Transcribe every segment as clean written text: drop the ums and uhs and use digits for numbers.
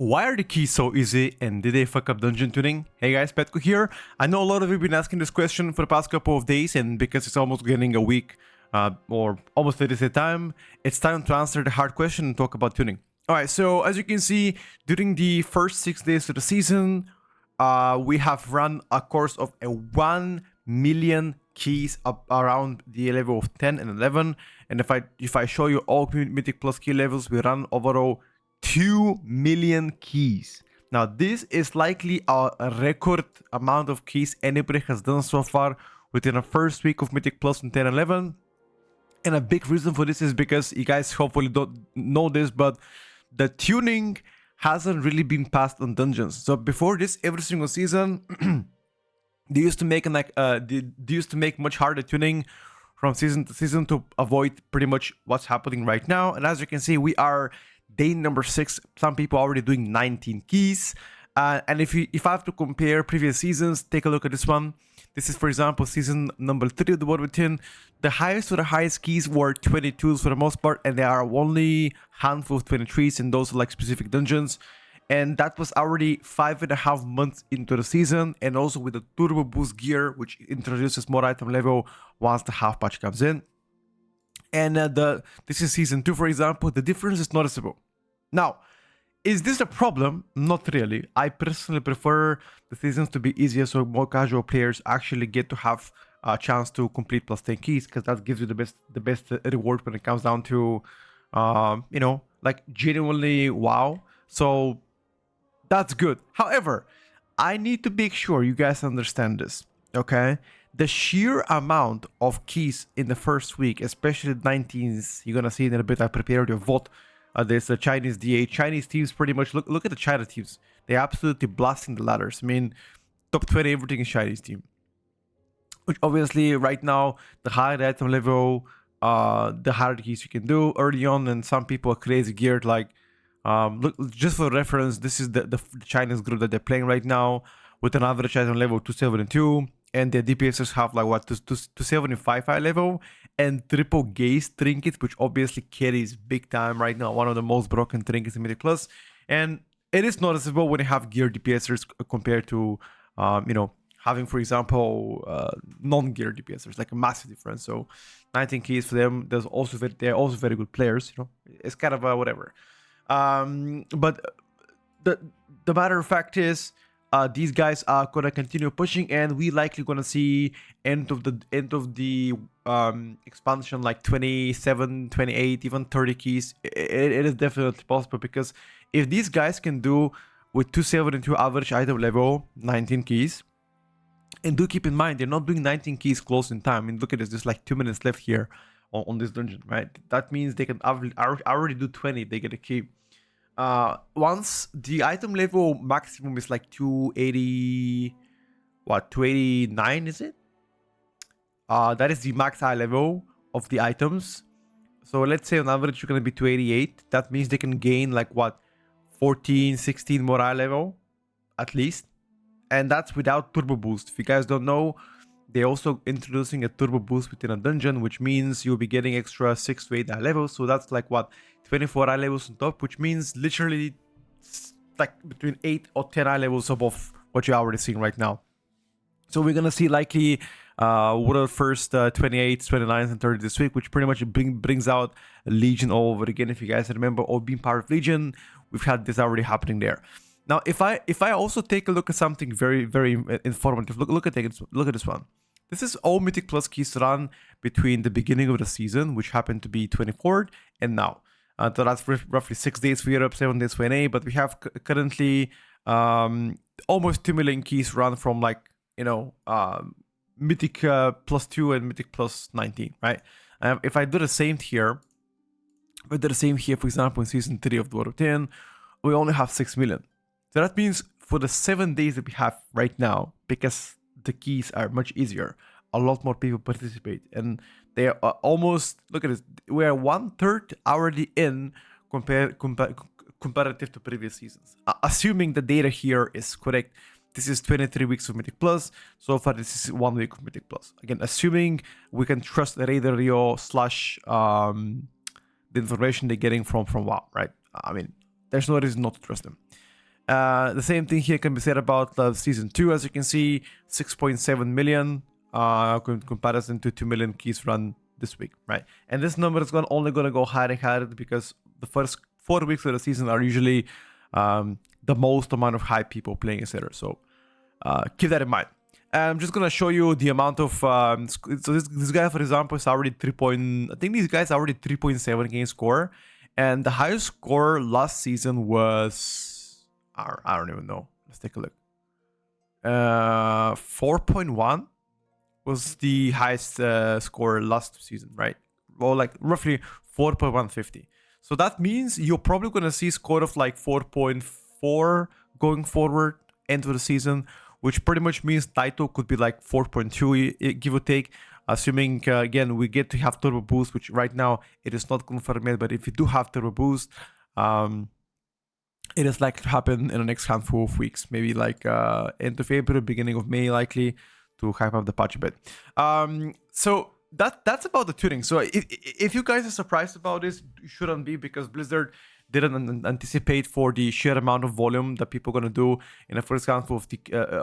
Why are the keys so easy and did they fuck up dungeon tuning? Hey guys, Petko here. I know a lot of you have been asking this question for the past couple of days, and because it's almost getting a week or almost 30 time, it's time to answer the hard question and talk about tuning. Alright, so as you can see, during the first 6 days of the season, we have run a course of 1 million keys up around the level of 10 and 11. And if I show you all Mythic Plus key levels, we run overall 2 million keys. Now this is likely a record amount of keys anybody has done so far within the first week of Mythic Plus in 10 and 11. And a big reason for this is because you guys hopefully don't know this, but the tuning hasn't really been passed on dungeons. So before this, every single season they used to make much harder tuning from season to season to avoid pretty much what's happening right now. And as you can see, we are day number 6. Some people are already doing 19 keys. And if I have to compare previous seasons, take a look at this one. This is, for example, season number 3 of the World Within. The highest keys were 22s for the most part, and there are only handful of 23s, and those are like specific dungeons. And that was already 5.5 months into the season, and also with the turbo boost gear, which introduces more item level once the half patch comes in. And this is season 2, for example. The difference is noticeable. Now, is this a problem? Not really. I personally prefer the seasons to be easier, so more casual players actually get to have a chance to complete plus 10 keys, because that gives you the best reward when it comes down to, like genuinely wow. So that's good. However, I need to make sure you guys understand this, okay? The sheer amount of keys in the first week, especially the 19s, you're gonna see in a bit. I prepared your vote. There's the Chinese DA. Chinese teams pretty much, look at the China teams. They're absolutely blasting the ladders. I mean, top 20, everything is Chinese team. Which obviously right now, the higher the item level, the higher the keys you can do early on, and some people are crazy geared. Like, look, just for reference, this is the Chinese group that they're playing right now with an average item level 272. And their DPSers have like what, 275 high level, and triple gaze trinkets, which obviously carries big time right now. One of the most broken trinkets in Mythic Plus, and it is noticeable when you have gear DPSers compared to, having, for example, non-gear DPSers, like a massive difference. So 19 keys for them. They're also very good players. It's kind of whatever. But the matter of fact is, these guys are gonna continue pushing, and we likely gonna see end of the expansion like 27, 28, even 30 keys. It is definitely possible, because if these guys can do with 272 average item level 19 keys, and do keep in mind they're not doing 19 keys close in time. I mean, look at this, there's like 2 minutes left here on this dungeon, right? That means they can already do 20 if they get a key. Once the item level maximum is like 280, 289 is it? That is the max high level of the items. So let's say on average you're gonna be 288. That means they can gain like what, 14, 16 more high level at least, and that's without turbo boost. If you guys don't know, they're also introducing a turbo boost within a dungeon, which means you'll be getting extra 6 to 8 high levels. So that's like what, 24 high levels on top, which means literally like between 8 or 10 high levels above what you're already seeing right now. So we're gonna see likely world first 28s, 29s, and 30 this week, which pretty much brings out Legion all over again. If you guys remember, or being part of Legion, we've had this already happening there. Now, if I also take a look at something very, very informative, look at this one. This is all Mythic Plus keys run between the beginning of the season, which happened to be 24th, and now. So that's roughly 6 days for Europe, 7 days for NA, but we have currently almost 2 million keys run from like, Mythic Plus 2 and Mythic Plus 19, right? If I do the same here, for example, in season 3 of the World of 10, we only have 6 million. So that means for the 7 days that we have right now, because the keys are much easier, a lot more people participate, and they are almost, look at this, we are 1/3 already in comparative to previous seasons. Assuming the data here is correct, this is 23 weeks of Mythic Plus. So far, this is 1 week of Mythic Plus. Again, assuming we can trust Raider Rio / the information they're getting from WoW, right? I mean, there's no reason not to trust them. The same thing here can be said about season 2. As you can see, 6.7 million in comparison to 2 million keys run this week, right? And this number is only going to go higher and higher because the first 4 weeks of the season are usually the most amount of high people playing Insider. So keep that in mind. I'm just gonna show you the amount of so this guy, for example, is already 3. I think these guys are already 3.7 game score, and the highest score last season was I don't even know. Let's take a look. 4.1 was the highest score last season, right? Well, like roughly 4.150. So that means you're probably gonna see a score of like 4.4 going forward into the season, which pretty much means title could be like 4.2, give or take, assuming, again, we get to have turbo boost, which right now it is not confirmed yet, but if you do have turbo boost, it is likely to happen in the next handful of weeks, maybe like end of April, beginning of May, likely to hype up the patch a bit. So that's about the tuning. So if you guys are surprised about this, you shouldn't be, because Blizzard didn't anticipate for the sheer amount of volume that people are gonna do in the first handful of the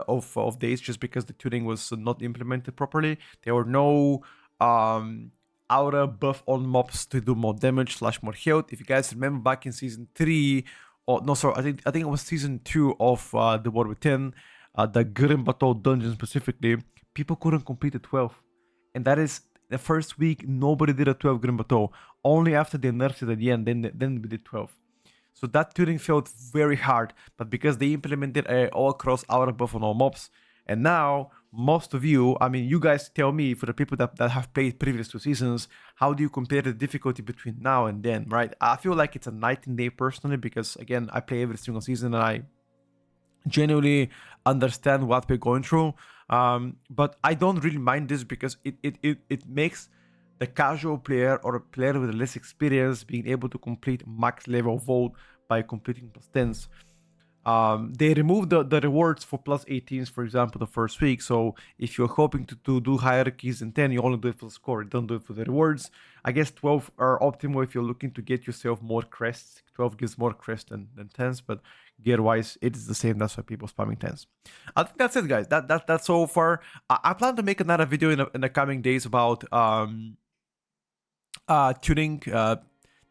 of days, just because the tuning was not implemented properly. There were no aura buff on mobs to do more damage / more health. If you guys remember back in season 3, or no, sorry, I think it was season 2 of the War Within, the Grim Battle dungeon specifically, people couldn't complete the 12, and that is the first week. Nobody did a 12 Grim Battle. Only after they nerfed it at the end, then we did 12. So that tuning felt very hard, but because they implemented all cross aura buff on all mobs, and now most of you, I mean, you guys tell me, for the people that have played previous 2 seasons, how do you compare the difficulty between now and then, right? I feel like it's a night and day personally, because again, I play every single season and I genuinely understand what we're going through. But I don't really mind this, because it makes the casual player or a player with less experience being able to complete max level vault by completing +10s. They removed the rewards for +18s, for example, the first week. So if you're hoping to do hierarchies in 10, you only do it for the score, you don't do it for the rewards. I guess 12 are optimal if you're looking to get yourself more crests. 12 gives more crests than 10s, but gear-wise, it is the same. That's why people spamming 10s. I think that's it, guys. That's all far. I plan to make another video in the coming days about tuning,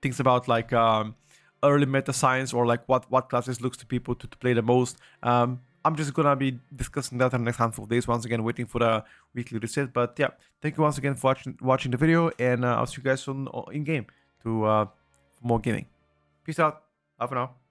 things about like early meta science, or like what classes looks to people to play the most. I'm just gonna be discussing that in the next handful of days, once again waiting for the weekly reset. But yeah, thank you once again for watching the video, and I'll see you guys soon in game to for more gaming. Peace out. Bye for now.